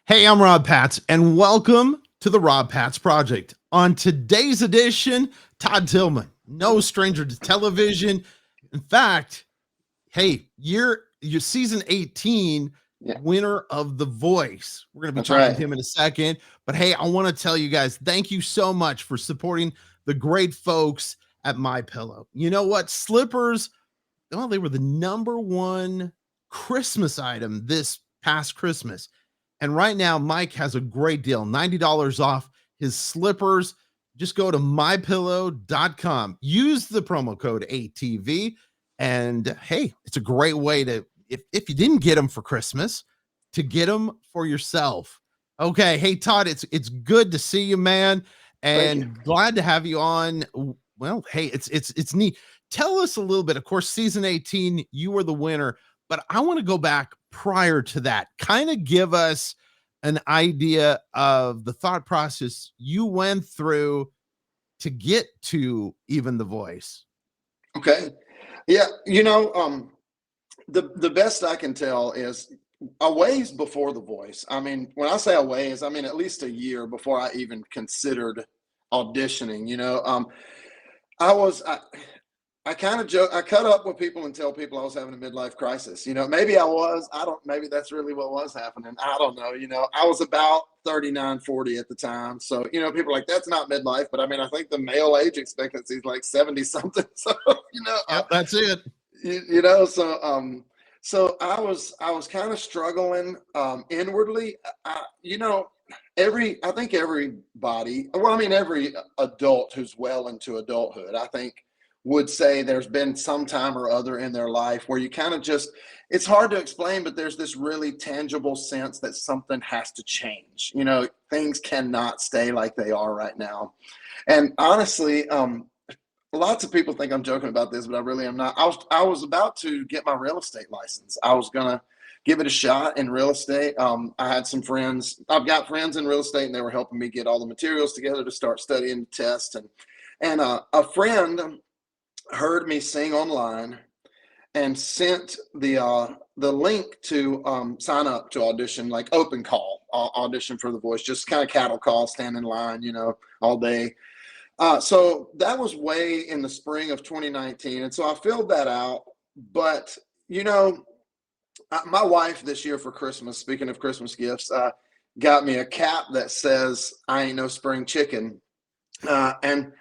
Hey, I'm Rob Patz, and welcome to the Rob Patz Project. On today's edition, Todd Tilghman, no stranger to television. In fact, hey, you're season 18 Yeah, winner of The Voice. We're going to be that's talking right. to him in a second. But hey, I want to tell you guys, thank you so much for supporting the great folks at My Pillow. You know what? Slippers, well, they were the number one Christmas item this past Christmas. And right now, Mike has a great deal, $90 off his slippers. Just go to mypillow.com. Use the promo code ATV. And hey, it's a great way to, if you didn't get them for Christmas, to get them for yourself. Okay. Hey, Todd, it's good to see you, man. Thank you. And glad to have you on. Well, hey, it's neat. Tell us a little bit. Of course, season 18, you were the winner, but I want to go back prior to that. Kind of give us an idea of the thought process you went through to get to even The Voice. Okay. Yeah, the best I can tell is a ways before The Voice. I mean, when I say a ways, I mean at least a year before I even considered auditioning. I was I kind of joke. I cut up with people and tell people I was having a midlife crisis. Maybe I was. I don't. Maybe that's really what was happening. I don't know. I was about 39, 40 at the time. So people are like, that's not midlife. But I mean, I think the male age expectancy is like 70 something. So Yep, that's it. so I was kind of struggling inwardly. I think everybody. Well, I mean, every adult who's well into adulthood, I think would say there's been some time or other in their life where you kind of just, it's hard to explain, but there's this really tangible sense that something has to change. Things cannot stay like they are right now. And honestly, lots of people think I'm joking about this, but I really am not. I was about to get my real estate license. I was gonna give it a shot in real estate. I had some friends. I've got friends in real estate, and they were helping me get all the materials together to start studying the test. And a friend heard me sing online and sent the link to sign up to audition, like open call audition for The Voice, just kind of cattle call, stand in line, all day. So that was way in the spring of 2019, and so I filled that out. But you know, my wife this year for Christmas, speaking of Christmas gifts, got me a cap that says "I ain't no spring chicken." And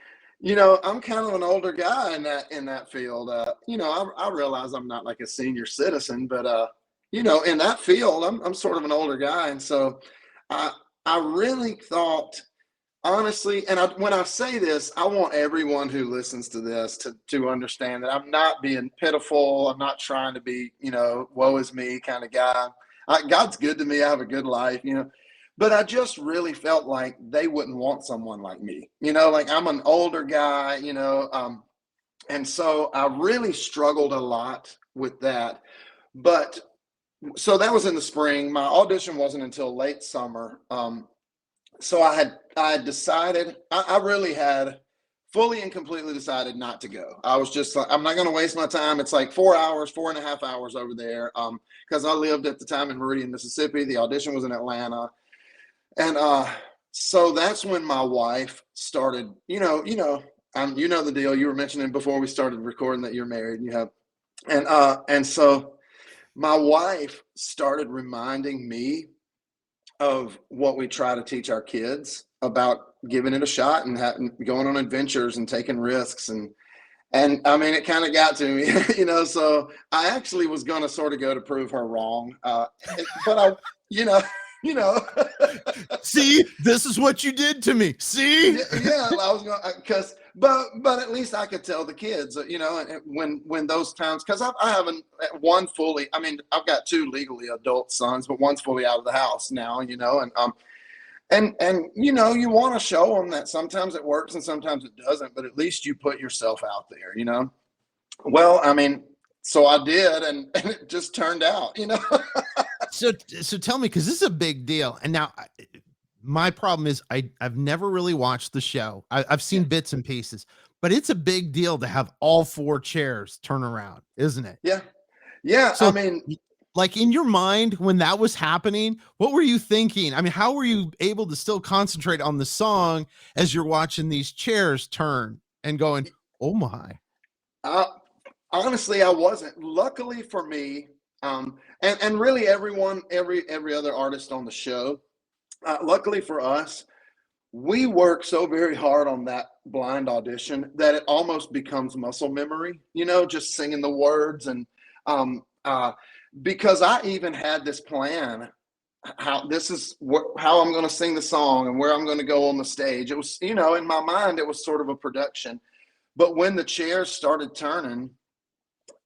I'm kind of an older guy in that field. I realize I'm not like a senior citizen, but in that field, I'm sort of an older guy, and so I I really thought, honestly, and when I say this, I want everyone who listens to this to understand that I'm not being pitiful. I'm not trying to be, woe is me kind of guy. God's good to me. I have a good life. But I just really felt like they wouldn't want someone like me. Like I'm an older guy. And so I really struggled a lot with that. But so that was in the spring. My audition wasn't until late summer. So I had decided, I really had fully and completely decided not to go. I was just like, I'm not going to waste my time. It's like 4 hours, 4.5 hours over there. Because I lived at the time in Meridian, Mississippi. The audition was in Atlanta. And so that's when my wife started, the deal. You were mentioning before we started recording that you're married and you have, and so my wife started reminding me of what we try to teach our kids about giving it a shot and going on adventures and taking risks. And I mean, it kind of got to me, so I actually was going to sort of go to prove her wrong. But I, you know, you know, See, this is what you did to me. See? yeah, I was going but at least I could tell the kids, and when those times, because I haven't one fully. I mean, I've got two legally adult sons, but one's fully out of the house now, and you want to show them that sometimes it works and sometimes it doesn't, but at least you put yourself out there. Well, I mean, so I did, and it just turned out. So tell me, because this is a big deal. And now my problem is I've never really watched the show. I've seen Yeah. bits and pieces, but it's a big deal to have all four chairs turn around, isn't it? Yeah. Yeah. I So mean, Like in your mind when that was happening, what were you thinking? I mean, how were you able to still concentrate on the song as you're watching these chairs turn and going, "Oh my." Uh, honestly, I wasn't. Luckily for me, and really everyone, every other artist on the show. Luckily for us, we work so very hard on that blind audition that it almost becomes muscle memory. You know, just singing the words and um, uh, because I even had this plan how this is how I'm going to sing the song and where I'm going to go on the stage. It was, you know, in my mind, it was sort of a production. But when the chairs started turning,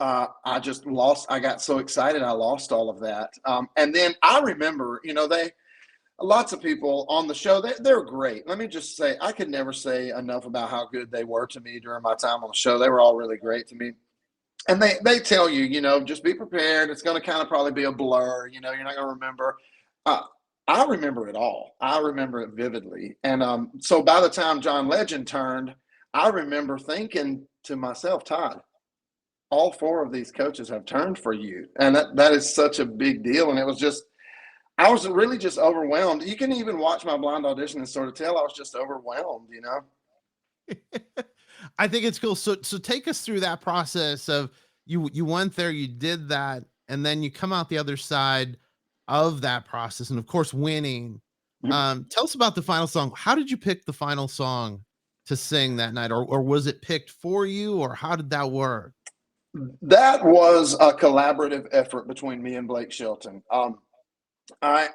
I just lost. I got so excited, I lost all of that. And then I remember, you know, lots of people on the show, they're great. Let me just say, I could never say enough about how good they were to me during my time on the show. They were all really great to me. And they tell you, you know, just be prepared. It's going to kind of probably be a blur. You know, you're not going to remember. Uh, I remember it all. I remember it vividly. And so by the time John Legend turned, I remember thinking to myself, Todd, all four of these coaches have turned for you. And that is such a big deal. And it was just, I was really just overwhelmed. You can even watch my blind audition and sort of tell I was just overwhelmed, you know? I think it's cool. So take us through that process of you went there, you did that, and then you come out the other side of that process, and of course winning. Tell us about the final song. How did you pick the final song to sing that night, or was it picked for you, or how did that work? That was a collaborative effort between me and Blake Shelton. I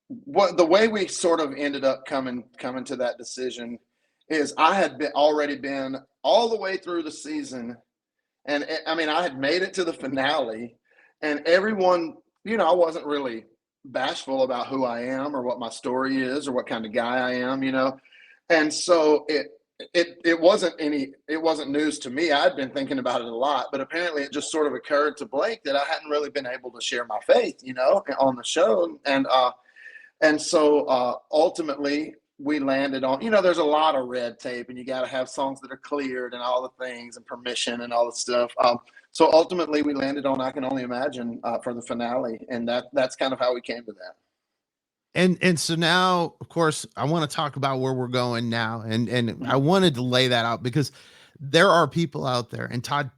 what the way we sort of ended up coming to that decision is I had already been all the way through the season, and I mean I had made it to the finale, and everyone, you know, I wasn't really bashful about who I am or what my story is or what kind of guy I am, you know, and so it wasn't news to me. I'd been thinking about it a lot, but apparently it just sort of occurred to Blake that I hadn't really been able to share my faith, you know, on the show, and so ultimately, we landed on, you know, there's a lot of red tape and you got to have songs that are cleared and all the things and permission and all the stuff. So ultimately, we landed on I Can Only Imagine for the finale. And that's kind of how we came to that. And so now, of course, I want to talk about where we're going now, and I wanted to lay that out because there are people out there, and Todd,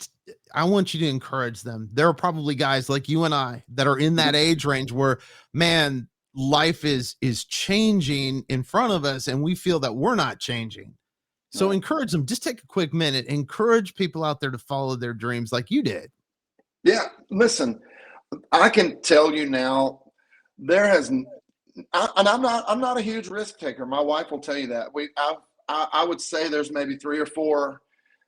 I want you to encourage them. There are probably guys like you and I that are in that age range where, man, life is changing in front of us, and we feel that we're not changing. So encourage them. Just take a quick minute. Encourage people out there to follow their dreams like you did. Yeah, listen, I can tell you now, there has and I'm not a huge risk taker. My wife will tell you that. I would say there's maybe three or four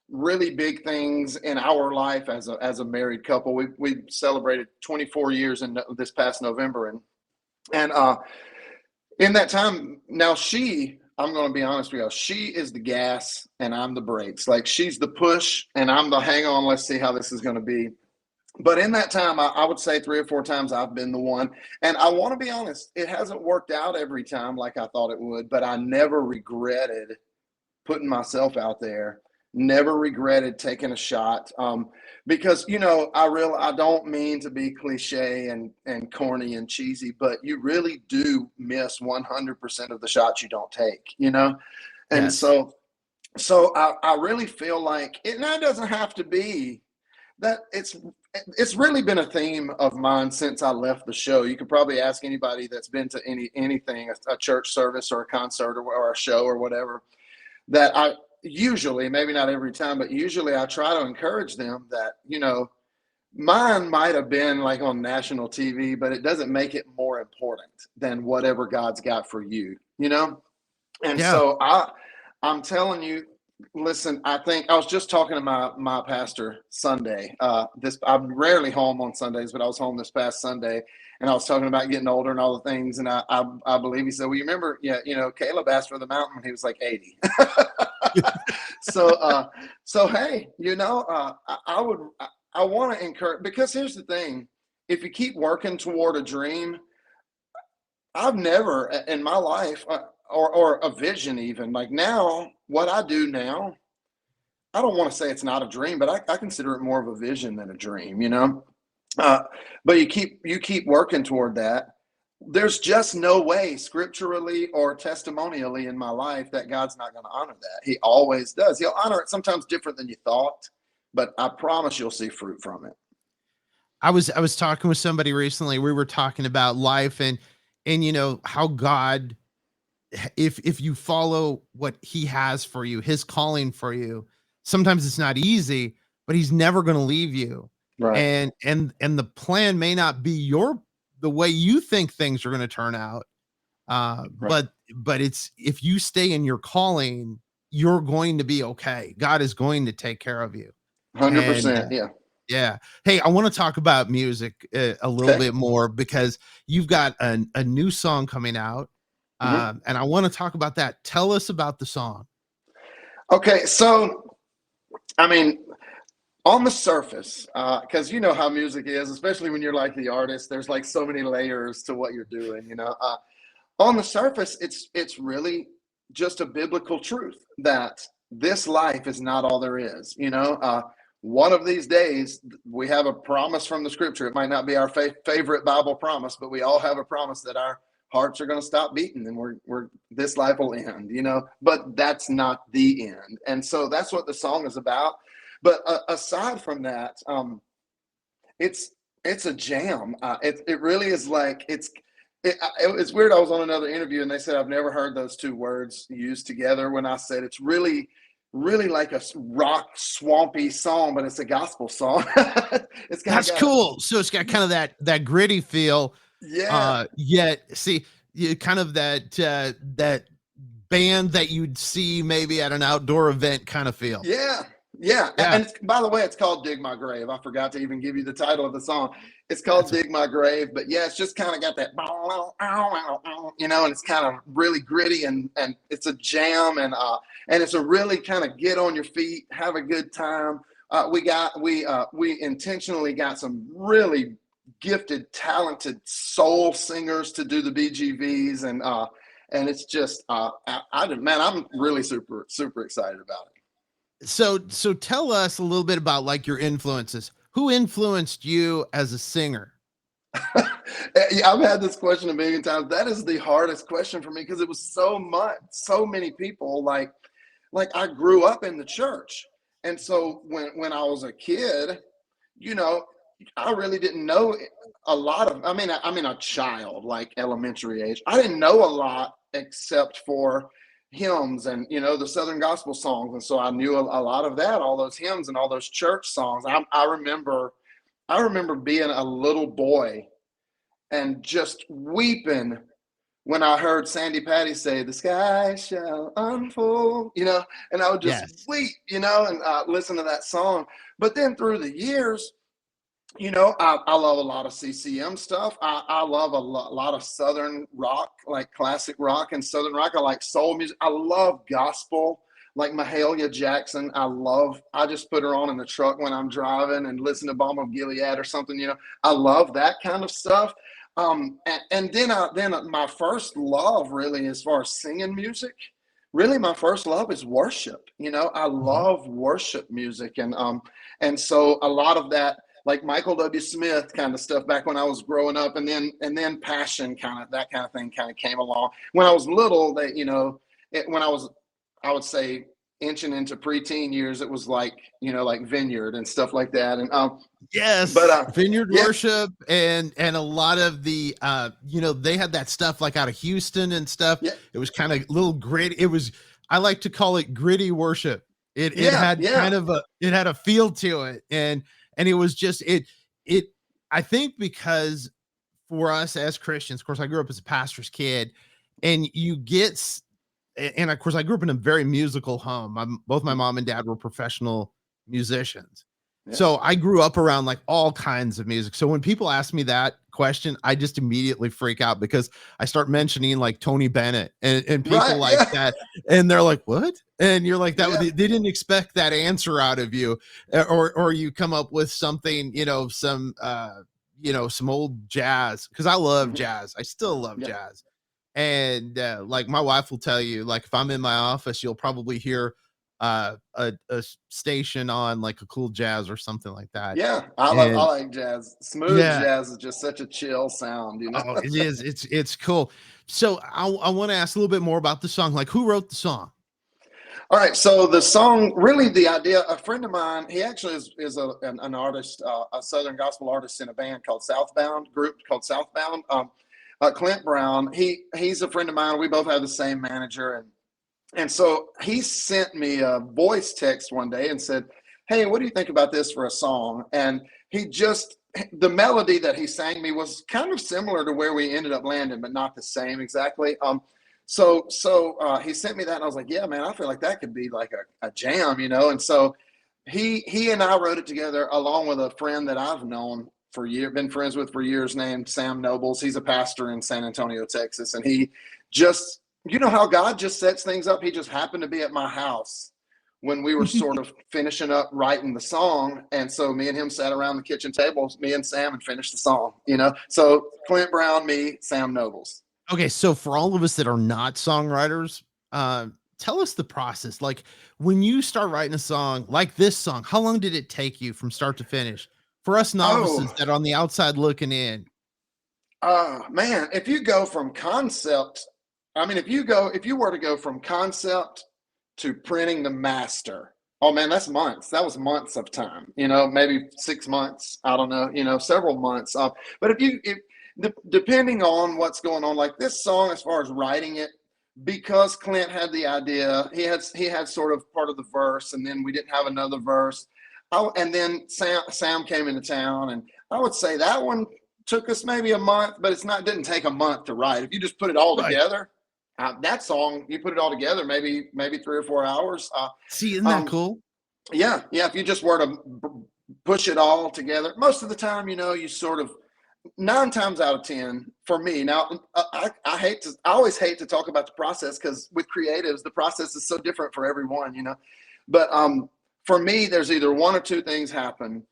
really big things in our life as a married couple. We celebrated 24 years in this past November, and in that time, now I'm going to be honest with you, she is the gas and I'm the brakes. Like she's the push and I'm the hang on. Let's see how this is going to be. But in that time, I would say three or four times I've been the one. And I want to be honest, it hasn't worked out every time like I thought it would, but I never regretted putting myself out there, never regretted taking a shot. Because, you know, I don't mean to be cliche and corny and cheesy, but you really do miss 100% of the shots you don't take, you know? And Yes. so I really feel like it now doesn't have to be that it's really been a theme of mine since I left the show. You could probably ask anybody that's been to anything, a church service or a concert or a show or whatever, that I usually, maybe not every time, but usually I try to encourage them that, you know, mine might have been like on national TV, but it doesn't make it more important than whatever God's got for you, you know? And Yeah. so I'm telling you, listen, I think I was just talking to my pastor Sunday. I'm rarely home on Sundays, but I was home this past Sunday, and I was talking about getting older and all the things. And I believe he said, "Well, you remember, yeah, you know, Caleb asked for the mountain when he was like 80." So hey, you know, I want to encourage, because here's the thing: if you keep working toward a dream, I've never in my life, or a vision even, like now, what I do now, I don't want to say it's not a dream, but I consider it more of a vision than a dream, you know? Uh, but you keep working toward that. There's just no way scripturally or testimonially in my life that God's not going to honor that. He always does. He'll honor it sometimes different than you thought, but I promise you'll see fruit from it. I was talking with somebody recently. We were talking about life and you know how God, if you follow what he has for you, his calling for you, sometimes it's not easy, but he's never going to leave you. Right. And the plan may not be the way you think things are going to turn out. Right. But it's, if you stay in your calling, you're going to be okay. God is going to take care of you. And 100%. Yeah. yeah. Hey, I want to talk about music a little Okay. bit more because you've got a new song coming out. Mhm. And I want to talk about that. Tell us about the song. Okay. So, I mean, on the surface, because you know how music is, especially when you're like the artist, there's like so many layers to what you're doing. On the surface, it's really just a biblical truth that this life is not all there is. One of these days, we have a promise from the scripture. It might not be our favorite Bible promise, but we all have a promise that our hearts are going to stop beating and we're this life will end. But that's not the end, and so that's what the song is about. But aside from that, it's it's a jam. It really is like it's weird. I was on another interview and they said I've never heard those two words used together. When I said it's really like a rock swampy song, but it's a gospel song. It's kind of That's got a cool. So it's got kind of that gritty feel. yeah. Yet see, you kind of that band that you'd see maybe at an outdoor event kind of feel. Yeah, yeah. Yeah. And by the way, it's called "Dig My Grave." I forgot to even give you the title of the song. It's called That's "Dig My Grave," but yeah, it's just kind of got that, and it's kind of really gritty and it's a jam and it's a really kind of get on your feet, have a good time. We intentionally got some really gifted, talented soul singers to do the BGVs and it's just man, I'm really super excited about it. so tell us a little bit about like your influences. Who influenced you as a singer? Yeah, I've had this question a million times. That is the hardest question for me because it was so many people. Like I grew up in the church, and so when I was a kid, you know, I really didn't know a lot of. I mean, a child like elementary age. I didn't know a lot except for hymns and the Southern gospel songs, and so I knew a lot of that, all those hymns and all those church songs. I remember being a little boy and just weeping when I heard Sandy Patty say, "The sky shall unfold," and I would just Yes. weep, and listen to that song. But then through the years, I love a lot of CCM stuff. I love a lot of Southern rock, like classic rock and Southern rock. I like soul music. I love gospel, like Mahalia Jackson. I just put her on in the truck when I'm driving and listen to Balm of Gilead or something. I love that kind of stuff. And then my first love, really, as far as singing music, really my first love is worship. I Mhm. love worship music, and so a lot of that, like Michael W. Smith kind of stuff back when I was growing up, and then Passion, kind of that kind of thing kind of came along when I was little. When I would say inching into preteen years, it was like Vineyard and stuff like that, and but Yes, vineyard yeah, worship and a lot of the they had that stuff like out of Houston and stuff. yeah, It was kind of little gritty. It was, I like to call it gritty worship. It yeah, had yeah. kind of it had a feel to it, and it was just it I think because for us as Christians, of course I grew up as a pastor's kid, and and of course I grew up in a very musical home. Both my mom and dad were professional musicians. Yeah. So I grew up around like all kinds of music. So when people ask me that question, I just immediately freak out because I start mentioning like Tony Bennett and people Right. like Yeah. that. And they're like, what? And you're like, that Yeah. they didn't expect that answer out of you. Or you come up with something, some old jazz. Cause I love Mhm. jazz. I still love Yeah. jazz. And like my wife will tell you, like if I'm in my office, you'll probably hear a station on like a cool jazz or something like that. Yeah, I And like jazz. Smooth yeah, jazz is just such a chill sound, you know. oh, it is. It's cool. So I want to ask a little bit more about the song. Like, who wrote the song? All right, so the song, really the idea, a friend of mine, he actually is an artist, a Southern gospel artist in a band called Southbound, group called Southbound. Clint Brown, he's a friend of mine. We both have the same manager, and so he sent me a voice text one day and said, "Hey, what do you think about this for a song?" And the melody that he sang me was kind of similar to where we ended up landing, but not the same exactly. So he sent me that, and I was like, "Yeah, man, I feel like that could be like a jam, you know." And so he and I wrote it together along with a friend that I've known for years, been friends with for years, named Sam Nobles. He's a pastor in San Antonio, Texas, and he just, you know how God just sets things up. He just happened to be at my house when we were sort of finishing up writing the song, and so me and him sat around the kitchen table, me and Sam, and finished the song. You know, so Clint Brown, me, Sam Nobles. Okay, so for all of us that are not songwriters, tell us the process. Like when you start writing a song like this song, how long did it take you from start to finish? For us novices Oh, that are on the outside looking in. man, if you go from concept, I mean, if you were to go from concept to printing the master, oh man, that's months. That was months of time, you know, maybe 6 months. I don't know, you know, several months. But depending on what's going on, like this song, as far as writing it, because Clint had the idea, he had sort of part of the verse, and then we didn't have another verse. And then Sam came into town, and I would say that one took us maybe a month, but didn't take a month to write. If you just put it all Right. together, that song, you put it all together, maybe 3 or 4 hours. See, isn't that Um, cool? yeah, yeah. If you just were to push it all together, most of the time, you know, you sort of 9 times out of 10 for me. Now, I always hate to talk about the process because with creatives, the process is so different for everyone, you know. But for me, there's either one or two things happen.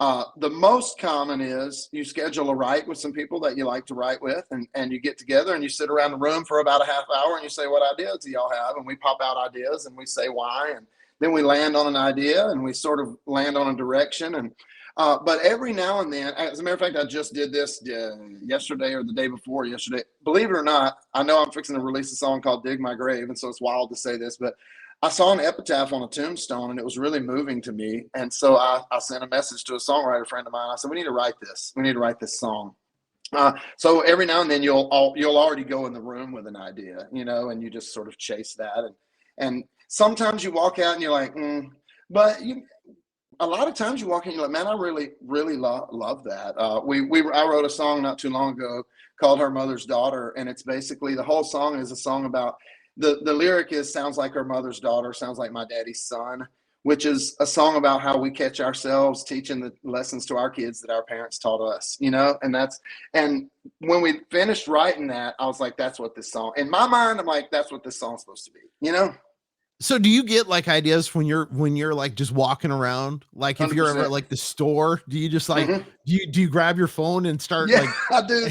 The most common is you schedule a write with some people that you like to write with, and you get together and you sit around the room for about a half hour and you say, "What ideas do y'all have?" And we pop out ideas and we say why, and then we land on an idea and we sort of land on a direction. And but every now and then, as a matter of fact, I just did this yesterday or the day before yesterday. Believe it or not, I know I'm fixing to release a song called "Dig My Grave," and so it's wild to say this, but I saw an epitaph on a tombstone and it was really moving to me. And so I sent a message to a songwriter friend of mine. I said, "We need to write this. We need to write this song." So every now and then you'll already go in the room with an idea, you know, and you just sort of chase that. And sometimes you walk out and you're like, but a lot of times you walk in, and you're like, "Man, I really, really love that." I wrote a song not too long ago called "Her Mother's Daughter," and it's basically, the whole song is a song about, the lyric is, "Sounds like her mother's daughter, sounds like my daddy's son," which is a song about how we catch ourselves teaching the lessons to our kids that our parents taught us, you know. And when we finished writing that, I was like, that's what this song, in my mind, I'm like, that's what this song's supposed to be, you know. So do you get like ideas when you're like just walking around? Like if you're ever at 100%. like the store, do you just like Hmm. do you grab your phone and start Yeah, like I do.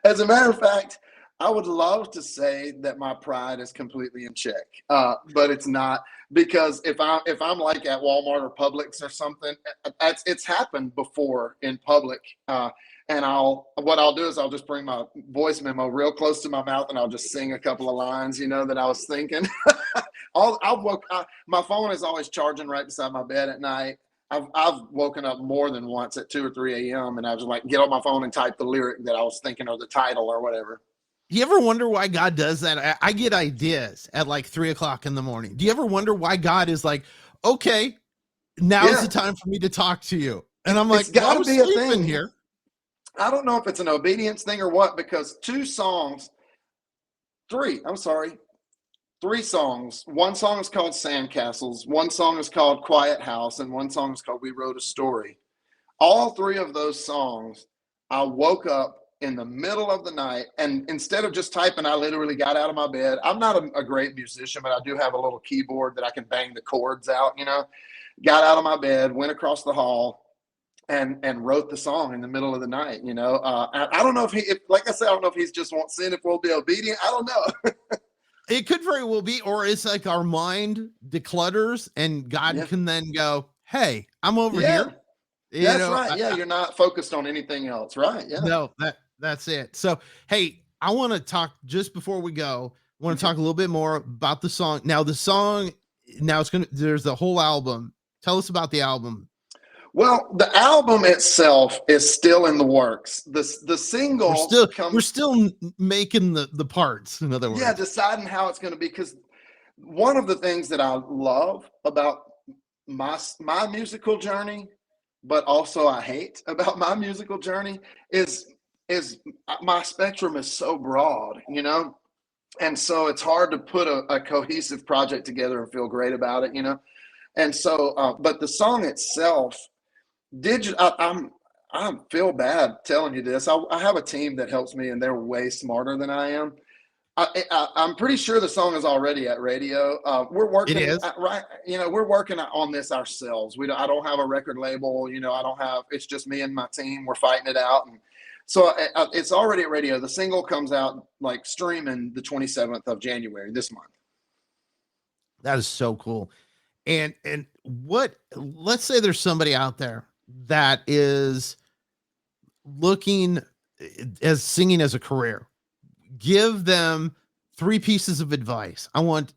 As a matter of fact, I would love to say that my pride is completely in check, but it's not, because if I'm like at Walmart or Publix or something, it's happened before in public, and what I'll do is I'll just bring my voice memo real close to my mouth and I'll just sing a couple of lines, you know, that I was thinking. My phone is always charging right beside my bed at night. I've woken up more than once at 2 or 3 a.m. and I was like, get on my phone and type the lyric that I was thinking, or the title or whatever. do you ever wonder why God does that? I get ideas at like 3 o'clock in the morning. Do you ever wonder why God is like, okay, now's the Yeah, time for me to talk to you? And I'm like, it's well, got I to was be a sleeping thing. here. I don't know if it's an obedience thing or what, because I'm sorry, three songs. One song is called Sandcastles, one song is called Quiet House, and one song is called We Wrote a Story. All three of those songs, I woke up in the middle of the night, and instead of just typing, I literally got out of my bed. I'm not a great musician, but I do have a little keyboard that I can bang the chords out, you know. Got out of my bed, went across the hall, and wrote the song in the middle of the night, you know. I don't know if like I said, I don't know if he's just wants sin if we'll be obedient. I don't know. It could very well be, or it's like our mind declutters and God Yeah. can then go, hey, I'm over Yeah. here. You That's know, right. Yeah. You're not focused on anything else. Right. Yeah. no, that's it. So, hey, I want to talk just before we go. I want to Okay. talk a little bit more about the song. Now, the song, now it's gonna. There's the whole album. Tell us about the album. Well, the album itself is still in the works. The We're singles still we're come, still making the parts. In other yeah, words, deciding how it's going to be. Because one of the things that I love about my musical journey, but also I hate about my musical journey is my spectrum is so broad, and so it's hard to put a cohesive project together and feel great about it. And so, but the song itself, I feel bad telling you this. I have a team that helps me, and they're way smarter than I am. I'm pretty sure the song is already at radio. We're it working is. right. We're working on this ourselves. I don't have a record label. I don't have. It's just me and my team. We're fighting it out, and so it's already at radio. The single comes out like streaming the 27th of January this month. That is so cool. And what? Let's say there's somebody out there that is looking as singing as a career. Give them three pieces of advice. I want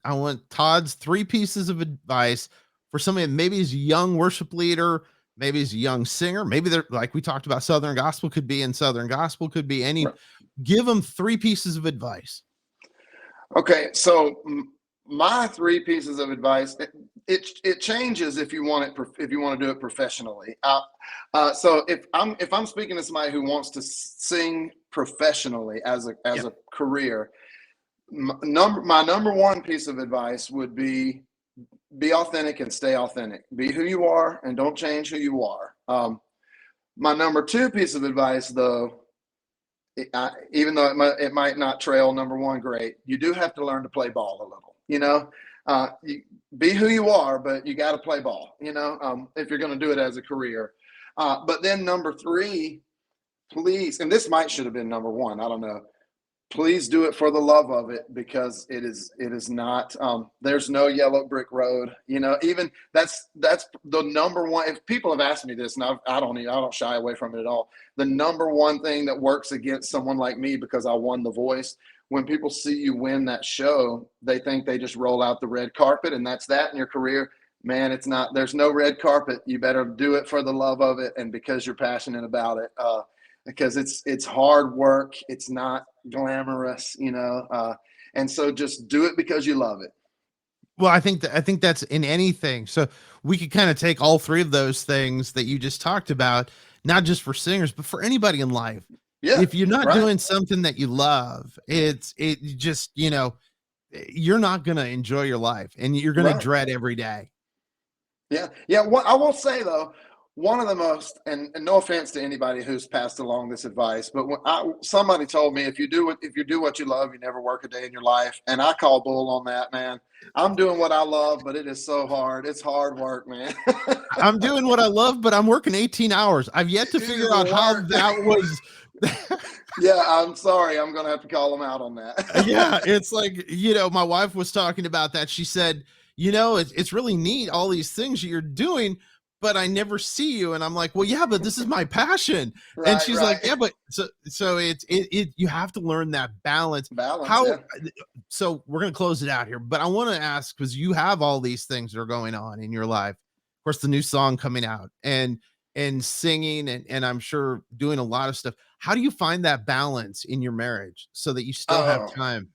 Todd's three pieces of advice for somebody that maybe is a young worship leader, maybe is a young singer, maybe they're like we talked about Southern gospel, could be in Southern gospel, could be any. Right. Give them three pieces of advice. Okay, so my three pieces of advice, it changes if you want to do it professionally. So if I'm speaking to somebody who wants to sing professionally as Yeah. a career, my number one piece of advice would be authentic and stay authentic. Be who you are and don't change who you are. My number two piece of advice, though, even though it might not trail number one great, you do have to learn to play ball a little. Be who you are, but you got to play ball. If you're going to do it as a career. But then number three, please, and this should have been number one. I don't know. Please do it for the love of it, because it is not. There's no yellow brick road. Even that's the number one. If people have asked me this, and I don't shy away from it at all. The number one thing that works against someone like me, because I won The Voice, when people see you win that show, they think they just roll out the red carpet and that's that in your career. Man, it's not. There's no red carpet. You better do it for the love of it and because you're passionate about it. Because it's hard work. It's not glamorous, and so just do it because you love it. Well, I think that's in anything. So we could kind of take all three of those things that you just talked about, not just for singers, but for anybody in life. Yeah, If you're not right. doing something that you love, it just, you're not going to enjoy your life and you're going to Right. dread every day. Yeah. What I will say though, one of the most, and no offense to anybody who's passed along this advice, but when somebody told me if you do what you love, you never work a day in your life, and I call bull on that, man. I'm doing what I love, but it is so hard. It's hard work, man. I'm doing what I love, but I'm working 18 hours. I've yet to It figure is out how work. that was. Yeah, I'm sorry. I'm going to have to call them out on that. Yeah, it's like, my wife was talking about that. She said, it's really neat, all these things you're doing, but I never see you. And I'm like, well, yeah, but this is my passion. And Right, she's like, right. yeah, but so it's you have to learn that balance. Balance, How, yeah. so we're going to close it out here, but I want to ask, because you have all these things that are going on in your life. Of course, the new song coming out and singing and I'm sure doing a lot of stuff. How do you find that balance in your marriage so that you still have Oh, time?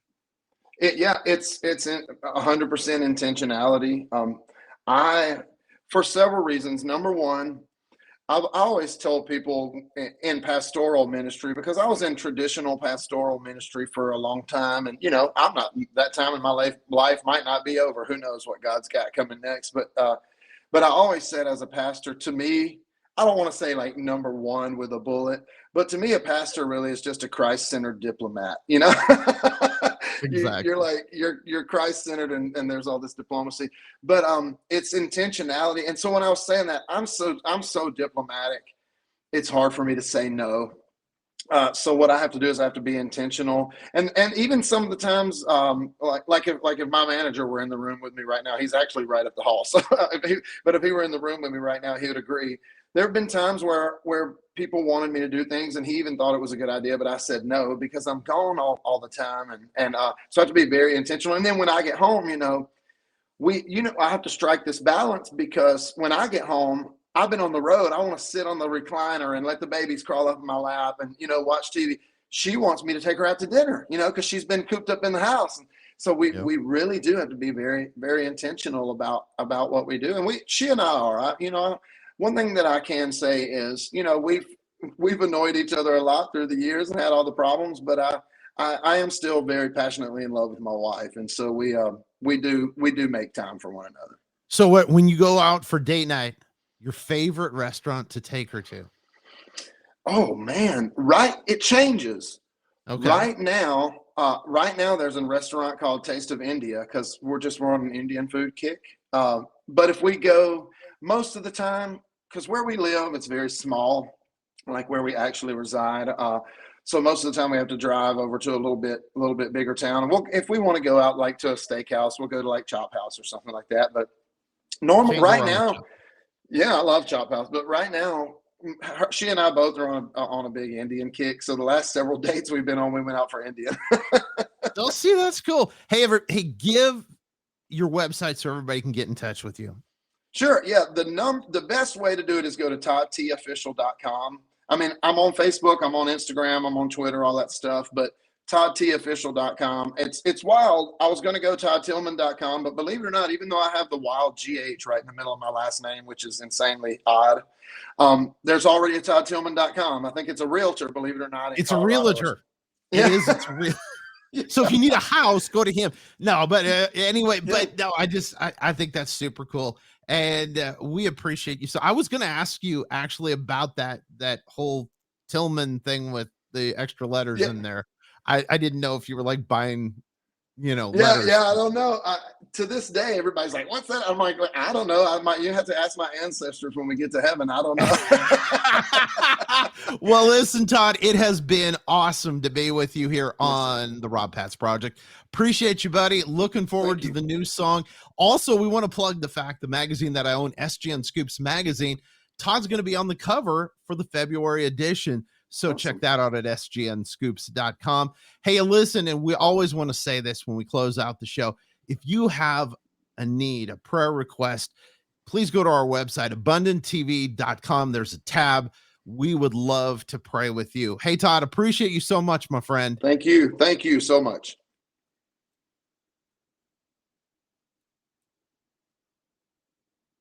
it's 100% intentionality. I For several reasons. Number one, I always told people in pastoral ministry, because I was in traditional pastoral ministry for a long time, and I'm not, that time in my life might not be over. Who knows what God's got coming next? But I always said, as a pastor, to me, I don't want to say like number one with a bullet, but to me, a pastor really is just a Christ-centered diplomat. You're Exactly. like you're Christ-centered, and there's all this diplomacy, but it's intentionality. And so when I was saying that, I'm so diplomatic, it's hard for me to say no. So what I have to do is I have to be intentional, and even some of the times, like if my manager were in the room with me right now, he's actually right up the hall. So, but if he were in the room with me right now, he would agree. There have been times where people wanted me to do things, and he even thought it was a good idea, but I said no because I'm gone all the time, and so I have to be very intentional. And then when I get home, I have to strike this balance because when I get home, I've been on the road. I want to sit on the recliner and let the babies crawl up in my lap and, watch TV. She wants me to take her out to dinner, because she's been cooped up in the house. And so Yep. we really do have to be very, very intentional about what we do. And she and I are, one thing that I can say is, we've annoyed each other a lot through the years and had all the problems, but I am still very passionately in love with my wife. And so we do make time for one another. So when you go out for date night, your favorite restaurant to take her to? Oh man, it changes. Okay. Right now, there's a restaurant called Taste of India because we're on an Indian food kick. But if we go most of the time, because where we live, it's very small, like where we actually reside. So most of the time we have to drive over to a little bit bigger town. And if we want to go out like to a steakhouse, we'll go to like Chop House or something like that. But right now, yeah, I love Chop House. But right now, she and I both are on a big Indian kick. So the last several dates we've been on, we went out for Indian. Don't see, that's cool. Hey, give your website so everybody can get in touch with you. Sure. Yeah. The best way to do it is go to toddtofficial.com. I mean, I'm on Facebook, I'm on Instagram, I'm on Twitter, all that stuff, but toddtofficial.com. It's wild. I was going to go toddtilghman.com, but believe it or not, even though I have the wild GH right in the middle of my last name, which is insanely odd, there's already a toddtilghman.com. I think it's a realtor, believe it or not. It's a realtor. Yeah. It is. It's real. So if you need a house, go to him. No, but anyway, but no, I think that's super cool. And we appreciate you. So I was going to ask you actually about that whole Tillman thing with the extra letters in there. I didn't know if you were like buying, letters. Yeah. I don't know. To this day, everybody's like, "What's that?" I'm like, "I don't know. You have to ask my ancestors when we get to heaven. I don't know." Well, listen, Todd, it has been awesome to be with you here on the Rob Patz Project. Appreciate you, buddy. Looking forward to the new song. Also, we want to plug the magazine that I own, SGN Scoops Magazine. Todd's going to be on the cover for the February edition. So check that out at sgnscoops.com. Hey, listen, and we always want to say this when we close out the show. If you have a need, a prayer request, please go to our website, abundanttv.com. There's a tab. We would love to pray with you. Hey, Todd, appreciate you so much, my friend. Thank you. Thank you so much.